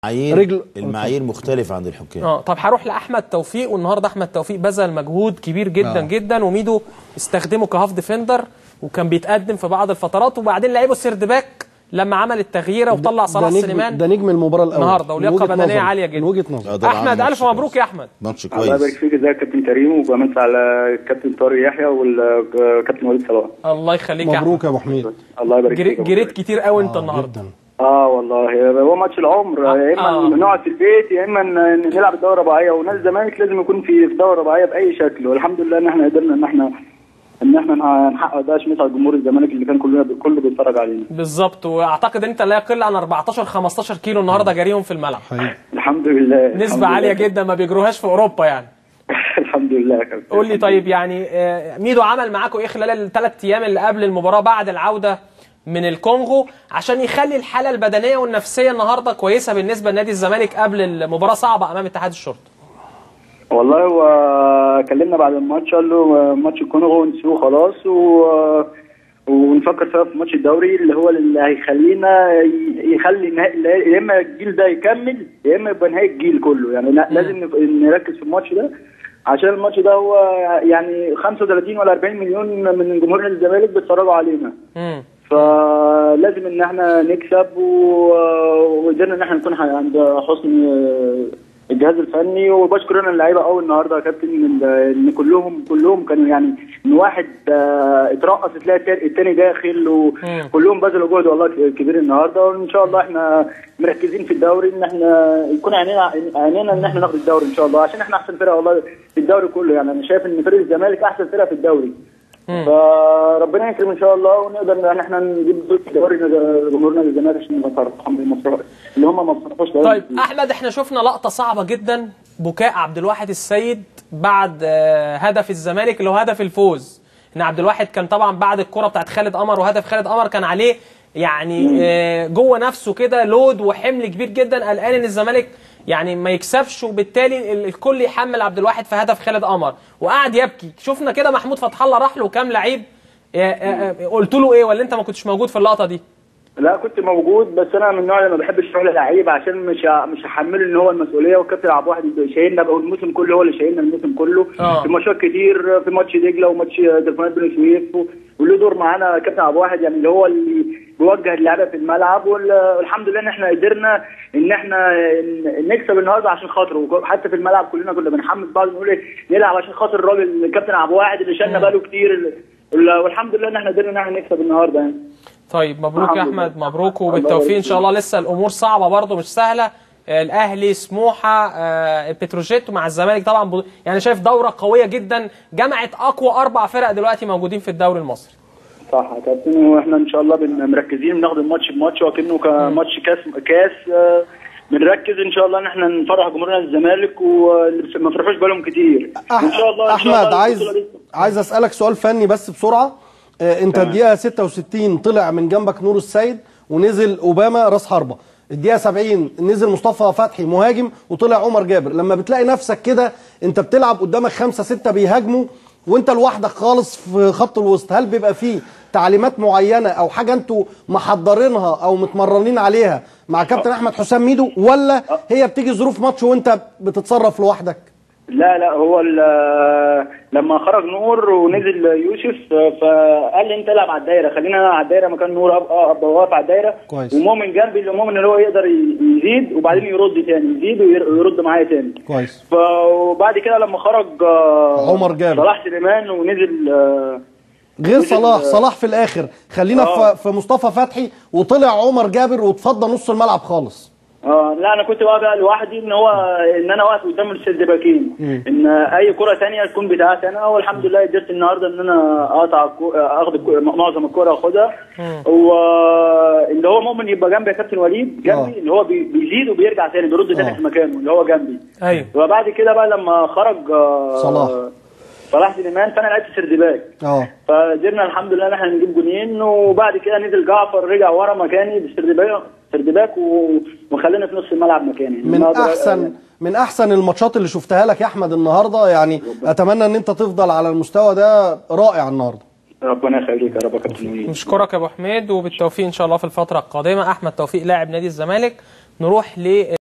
المعايير مختلفة عند الحكام. طب هروح لأحمد توفيق، والنهارده أحمد توفيق بذل مجهود كبير جدا جدا، وميدو استخدمه كهاف ديفندر وكان بيتقدم في بعض الفترات، وبعدين لعبه سيرد باك لما عمل التغييره وطلع صلاح سليمان. ده نجم المباراه الاول النهارده، ولياقه بدنيه عاليه جدا. وجهه نظر احمد، الف مبروك يا احمد. ماتش كويس. الله يبارك فيك. ازيك يا كابتن كريم، وبمسي على الكابتن طارق يحيى والكابتن وليد صلاح. الله يخليك يا احمد. مبروك يا ابو حميد. الله يبارك فيك. جريت كتير قوي انت النهارده. والله هو ماتش العمر. يا اما نقعد في البيت يا اما نلعب الدوري الرباعيه، ونادي الزمالك لازم يكون في الدوري الرباعيه باي شكل، والحمد لله ان احنا قدرنا ان احنا نحقق ده عشان نسعد جمهور الزمالك اللي كان كله بيتفرج علينا. بالظبط، واعتقد انت لا يقل عن 14-15 كيلو النهارده جاريهم في الملعب. الحمد لله. نسبه عاليه جدا ما بيجروهاش في اوروبا يعني. الحمد لله يا كابتن. قول لي طيب، يعني ميدو عمل معاكم ايه خلال الثلاث ايام اللي قبل المباراه بعد العوده من الكونغو عشان يخلي الحاله البدنيه والنفسيه النهارده كويسه بالنسبه لنادي الزمالك قبل المباراه صعبه امام اتحاد الشرطه؟ والله هو كلمنا بعد الماتش، قال له ماتش الكونغو نسيبه خلاص ونفكر سوا في ماتش الدوري اللي هو اللي هيخلينا يخلي يا اما الجيل ده يكمل يا اما يبقى نهايه الجيل كله، يعني لازم نركز في الماتش ده عشان الماتش ده هو يعني 35 ولا 40 مليون من جمهور نادي الزمالك بيتفرجوا علينا. فلازم ان احنا نكسب وقدرنا ان احنا نكون عند حسن الجهاز الفني. وبشكر انا اللعيبه قوي النهارده يا كابتن، ان كلهم كانوا يعني ان واحد اترقص تلاقي الثاني داخل، وكلهم بذلوا جهد والله كبير النهارده. وان شاء الله احنا مركزين في الدوري ان احنا يكون عينينا ان احنا ناخد الدوري ان شاء الله، عشان احنا احسن فرقه والله في الدوري كله. يعني انا شايف ان فريق الزمالك احسن فرقه في الدوري. فربنا يكرم ان شاء الله ونقدر ان احنا نجيب دوري جمهورنا الزمالك عشان اللي هم ما فرحوش. طيب احمد، احنا شفنا لقطه صعبه جدا، بكاء عبد الواحد السيد بعد هدف الزمالك اللي هو هدف الفوز. ان عبد الواحد كان طبعا بعد الكره بتاعت خالد قمر وهدف خالد قمر كان عليه يعني جوه نفسه كده لود وحمل كبير جدا، قلقان ان الزمالك يعني ما يكسبش، وبالتالي الكل يحمل عبد الواحد في هدف خالد قمر وقعد يبكي. شفنا كده محمود فتح الله راح له كام لعيب، قلت له ايه ولا انت ما كنتش موجود في اللقطه دي؟ لا كنت موجود، بس انا من النوع اللي ما بحبش اروح للعيب عشان مش هحمله ان هو المسؤوليه، والكابتن عبد الواحد شايلنا بقى الموسم كله، هو اللي شايلنا الموسم كله في ماتشات كتير، في ماتش دجله وماتش تليفونات بن سويف، وله دور معانا كابتن عبد الواحد يعني اللي هو اللي بيوجه اللعيبه في الملعب. والحمد لله ان احنا قدرنا ان احنا نكسب النهارده عشان خاطره. حتى في الملعب كلنا كنا بنحمس بعض نقول نلعب عشان خاطر الراجل الكابتن عبد الواحد اللي شالنا بقاله كتير، والحمد لله ان احنا قدرنا ان احنا نكسب النهارده يعني. طيب مبروك يا احمد، مبروك وبالتوفيق ان شاء الله. لسه الامور صعبه برضه مش سهله، الاهلي، سموحه، بتروجيت مع الزمالك طبعا، يعني شايف دوره قويه جدا جمعت اقوى 4 فرق دلوقتي موجودين في الدوري المصري. صح يا كابتن، واحنا ان شاء الله مركزين بناخد الماتش بماتش وكانه كماتش كاس بنركز ان شاء الله ان احنا نفرح جمهورنا الزمالك واللي ما فرحوش بالهم كتير ان شاء الله. احمد عايز اسالك سؤال فني بس بسرعه. انت الدقيقه 66 طلع من جنبك نور السيد ونزل اوباما راس حربه، الدقيقه 70 نزل مصطفى فتحي مهاجم وطلع عمر جابر. لما بتلاقي نفسك كده انت بتلعب قدامك 5-6 بيهاجموا وانت لوحدك خالص في خط الوسط، هل بيبقى فيه تعليمات معينه او حاجه انتوا محضرينها او متمرنين عليها مع كابتن احمد حسام ميدو، ولا هي بتيجي ظروف ماتش وانت بتتصرف لوحدك؟ لا هو لما خرج نور ونزل يوسف فقال لي انت العب على الدايره، خلينا انا على الدايره مكان نور، ابقى واقف على الدايره ومؤمن جنبي، اللي مؤمن اللي هو يقدر يزيد وبعدين يرد تاني، يزيد ويرد معايا تاني. كويس. وبعد كده لما خرج عمر جابر صلاح سليمان ونزل غير صلاح في الاخر، خلينا في مصطفى فتحي وطلع عمر جابر واتفضى نص الملعب خالص. لا انا كنت واقف لوحدي، ان انا واقف قدام السد باكين، ان اي كره ثانيه تكون بتاعتي انا، والحمد لله قدرت النهارده ان انا اخد معظم الكره اخدها. واللي هو مؤمن يبقى جنبي يا كابتن وليد، جنبي اللي هو بيزيد وبيرجع ثاني بيرد ثاني في مكانه اللي هو جنبي. ايوه. وبعد كده بقى لما خرج صلاح سليمان فانا لعبت سيرد باك، فقدرنا الحمد لله ان احنا نجيب جونين. وبعد كده نزل جعفر رجع ورا مكاني بالسيرد باك وخلينا في نص الملعب مكاني. من احسن الماتشات اللي شفتها لك يا احمد النهارده، يعني اتمنى ان انت تفضل على المستوى ده رائع النهارده. ربنا يخليك يا رب يا كابتن. نشكرك يا ابو حميد وبالتوفيق ان شاء الله في الفتره القادمه. احمد توفيق لاعب نادي الزمالك. نروح ل